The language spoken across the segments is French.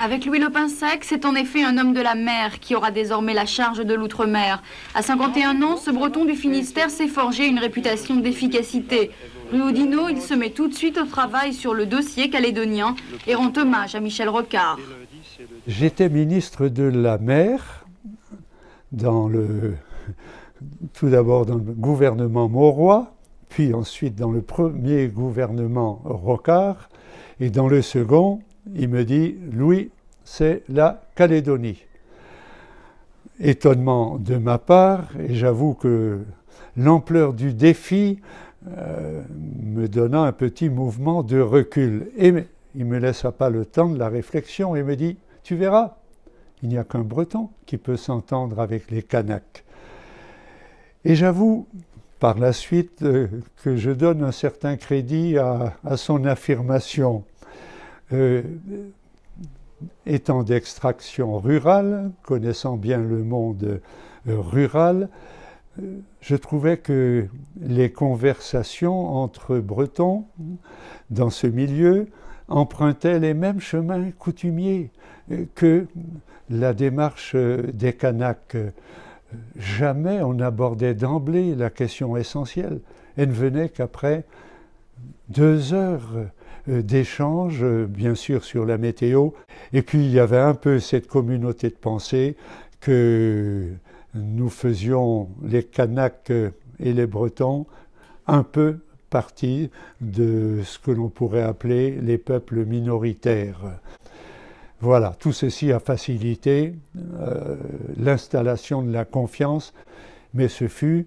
Avec Louis Le Pinsec, c'est en effet un homme de la mer qui aura désormais la charge de l'outre-mer. À 51 ans, ce breton du Finistère s'est forgé une réputation d'efficacité. Rue Oudinot, il se met tout de suite au travail sur le dossier calédonien et rend hommage à Michel Rocard. J'étais ministre de la mer tout d'abord dans le gouvernement Mauroy, puis ensuite dans le premier gouvernement Rocard, et dans le second, il me dit « Louis, c'est la Calédonie ». Étonnement de ma part, et j'avoue que l'ampleur du défi me donna un petit mouvement de recul. Et il ne me laissa pas le temps de la réflexion et me dit « Tu verras, il n'y a qu'un Breton qui peut s'entendre avec les Kanaks ». Et j'avoue par la suite que je donne un certain crédit à son affirmation. Étant d'extraction rurale, connaissant bien le monde rural, je trouvais que les conversations entre Bretons dans ce milieu empruntaient les mêmes chemins coutumiers que la démarche des Kanaks. Jamais on n'abordait d'emblée la question essentielle. Elle ne venait qu'après 2 heures d'échanges, bien sûr sur la météo. Et puis il y avait un peu cette communauté de pensée que nous faisions, les Kanaks et les Bretons, un peu partie de ce que l'on pourrait appeler les peuples minoritaires. Voilà, tout ceci a facilité l'installation de la confiance, mais ce fut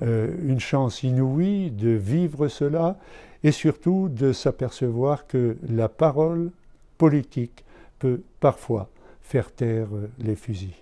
une chance inouïe de vivre cela et surtout de s'apercevoir que la parole politique peut parfois faire taire les fusils.